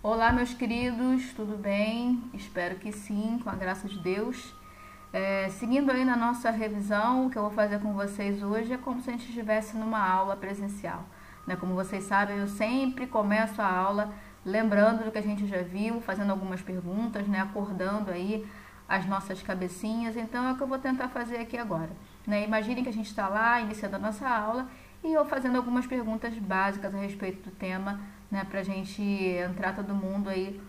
Olá, meus queridos, tudo bem? Espero que sim, com a graça de Deus. Seguindo aí na nossa revisão, o que eu vou fazer com vocês hoje é como se a gente estivesse numa aula presencial, né? Como vocês sabem, eu sempre começo a aula lembrando do que a gente já viu, fazendo algumas perguntas, né? Acordando aí as nossas cabecinhas. Então é o que eu vou tentar fazer aqui agora, né? Imaginem que a gente está lá iniciando a nossa aula e eu fazendo algumas perguntas básicas a respeito do tema, né, para a gente entrar todo mundo aí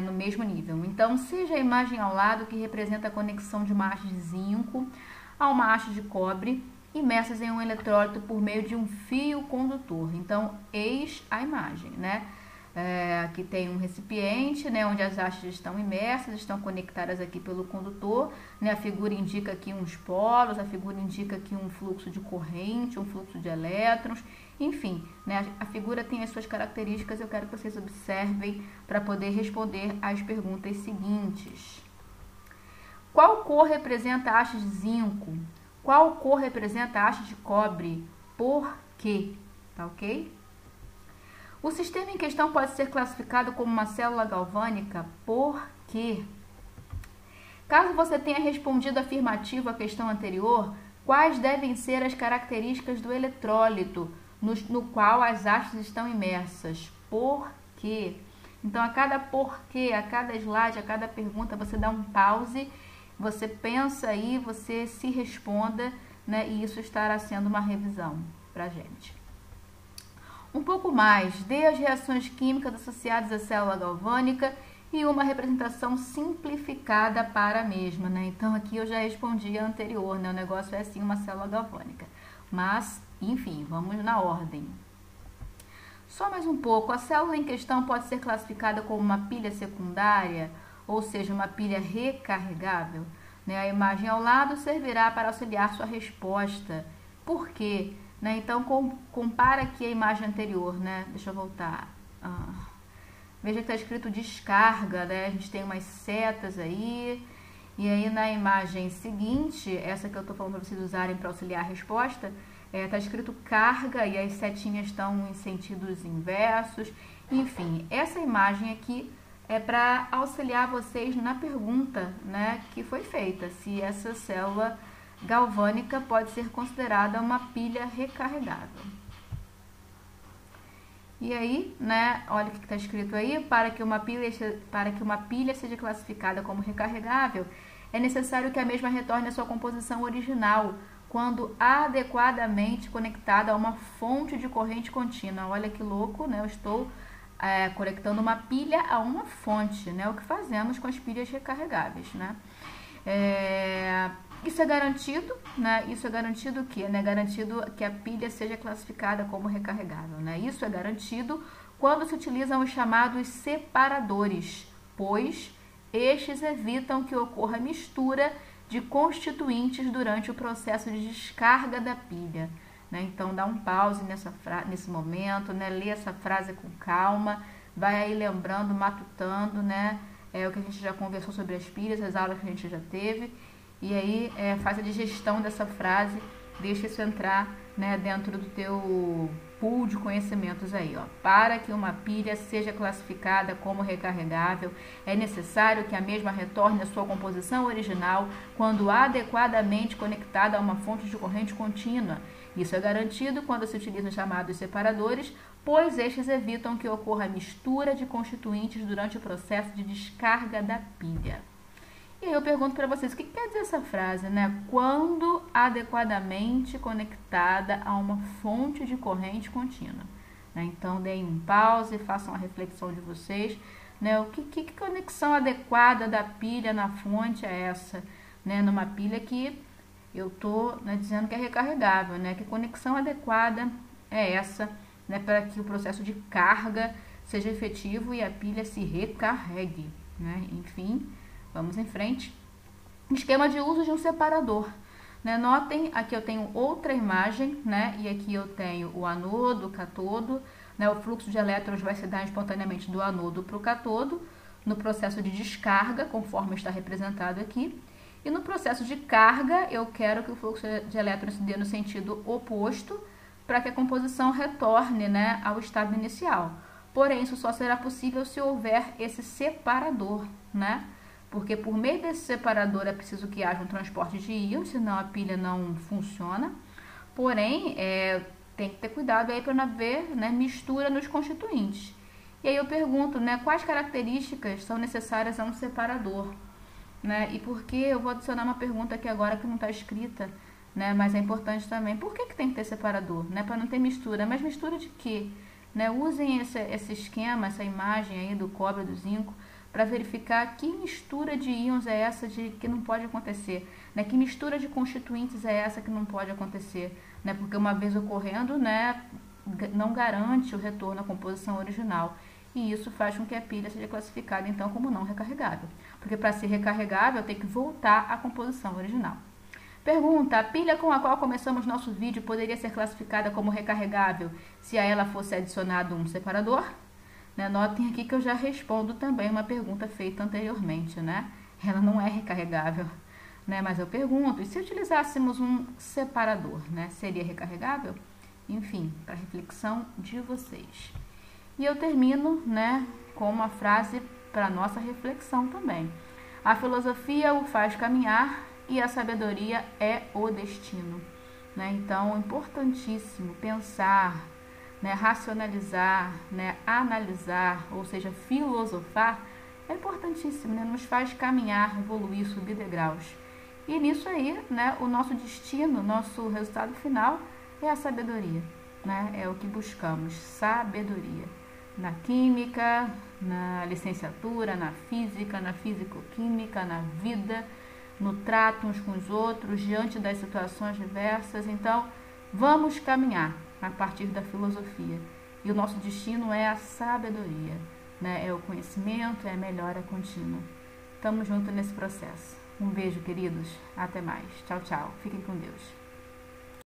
no mesmo nível. Então, seja a imagem ao lado que representa a conexão de uma haste de zinco a uma haste de cobre imersas em um eletrólito por meio de um fio condutor. Então, eis a imagem, né? Aqui tem um recipiente, né, onde as hastes estão imersas, estão conectadas aqui pelo condutor, né? A figura indica aqui uns polos, a figura indica aqui um fluxo de corrente, um fluxo de elétrons, enfim, né? A figura tem as suas características, eu quero que vocês observem para poder responder às perguntas seguintes. Qual cor representa a haste de zinco? Qual cor representa a haste de cobre? Por quê? Tá ok? O sistema em questão pode ser classificado como uma célula galvânica por quê? Caso você tenha respondido afirmativo à questão anterior, quais devem ser as características do eletrólito no qual as hastes estão imersas? Por quê? Então, a cada porquê, a cada slide, a cada pergunta, você dá um pause, você pensa aí, você se responda, né? E isso estará sendo uma revisão pra gente. Um pouco mais, dê as reações químicas associadas à célula galvânica e uma representação simplificada para a mesma, né? Então, aqui eu já respondi a anterior, né? O negócio é sim uma célula galvânica. Mas, enfim, vamos na ordem. Só mais um pouco, a célula em questão pode ser classificada como uma pilha secundária, ou seja, uma pilha recarregável, né? A imagem ao lado servirá para auxiliar sua resposta. Por quê? Né? Então, compara aqui a imagem anterior, né? Deixa eu voltar. Veja que está escrito descarga, né? A gente tem umas setas aí. E aí, na imagem seguinte, essa que eu estou falando para vocês usarem para auxiliar a resposta, está escrito carga e as setinhas estão em sentidos inversos. Enfim, essa imagem aqui é para auxiliar vocês na pergunta, né, que foi feita. Se essa célula galvânica pode ser considerada uma pilha recarregável. E aí, né, olha o que está escrito aí, para que uma pilha seja classificada como recarregável, é necessário que a mesma retorne à sua composição original, quando adequadamente conectada a uma fonte de corrente contínua. Olha que louco, né? Eu estou conectando uma pilha a uma fonte, né? O que fazemos com as pilhas recarregáveis, né? Isso é garantido, né? Isso é garantido o quê? É garantido que a pilha seja classificada como recarregável, né? Isso é garantido quando se utilizam os chamados separadores, pois estes evitam que ocorra mistura de constituintes durante o processo de descarga da pilha, né? Então, dá um pause nesse momento, né? Lê essa frase com calma, vai aí lembrando, matutando, né? O que a gente já conversou sobre as pilhas, as aulas que a gente já teve. E aí, faz a digestão dessa frase, deixa isso entrar, né, dentro do teu pool de conhecimentos aí, ó. Para que uma pilha seja classificada como recarregável, é necessário que a mesma retorne à sua composição original quando adequadamente conectada a uma fonte de corrente contínua. Isso é garantido quando se utilizam os chamados separadores, pois estes evitam que ocorra mistura de constituintes durante o processo de descarga da pilha. E aí eu pergunto para vocês, o que quer dizer essa frase, né? Quando adequadamente conectada a uma fonte de corrente contínua, né? Então, deem um pause, façam a reflexão de vocês, né? Que conexão adequada da pilha na fonte é essa, né? Numa pilha que eu tô, né, dizendo que é recarregável, né? Que conexão adequada é essa, né? Para que o processo de carga seja efetivo e a pilha se recarregue, né? Enfim, vamos em frente. Esquema de uso de um separador, né? Notem, aqui eu tenho outra imagem, né? E aqui eu tenho o anodo, o catodo, né? O fluxo de elétrons vai se dar espontaneamente do anodo para o catodo, no processo de descarga, conforme está representado aqui. E no processo de carga, eu quero que o fluxo de elétrons se dê no sentido oposto, para que a composição retorne, né, ao estado inicial. Porém, isso só será possível se houver esse separador, né? Porque por meio desse separador é preciso que haja um transporte de íons, senão a pilha não funciona. Porém, tem que ter cuidado aí para não haver, né, mistura nos constituintes. E aí eu pergunto, né, quais características são necessárias a um separador? Né? E por que eu vou adicionar uma pergunta aqui agora que não está escrita, né? Mas é importante também. Por que tem que ter separador? Né? Para não ter mistura. Mas mistura de quê? Né? Usem esse esquema, essa imagem aí do cobre e do zinco para verificar que mistura de íons é essa que não pode acontecer. Né? Que mistura de constituintes é essa que não pode acontecer. Né? Porque uma vez ocorrendo, né, não garante o retorno à composição original. E isso faz com que a pilha seja classificada, então, como não recarregável. Porque para ser recarregável, tem que voltar à composição original. Pergunta: a pilha com a qual começamos nosso vídeo poderia ser classificada como recarregável se a ela fosse adicionado um separador? Né? Notem aqui que eu já respondo também uma pergunta feita anteriormente, né? Ela não é recarregável, né? Mas eu pergunto, e se utilizássemos um separador, né? Seria recarregável? Enfim, para reflexão de vocês. E eu termino, né, com uma frase para nossa reflexão também. A filosofia o faz caminhar e a sabedoria é o destino. Né? Então, é importantíssimo pensar, né, racionalizar, né, analisar, ou seja, filosofar, é importantíssimo, né? Nos faz caminhar, evoluir, subir degraus. E nisso aí, né, o nosso destino, nosso resultado final é a sabedoria. Né? É o que buscamos, sabedoria. Na química, na licenciatura, na física, na fisicoquímica, na vida, no trato uns com os outros, diante das situações diversas. Então, vamos caminhar a partir da filosofia. E o nosso destino é a sabedoria, né? É o conhecimento, é a melhora contínua. Estamos juntos nesse processo. Um beijo, queridos. Até mais. Tchau, tchau. Fiquem com Deus.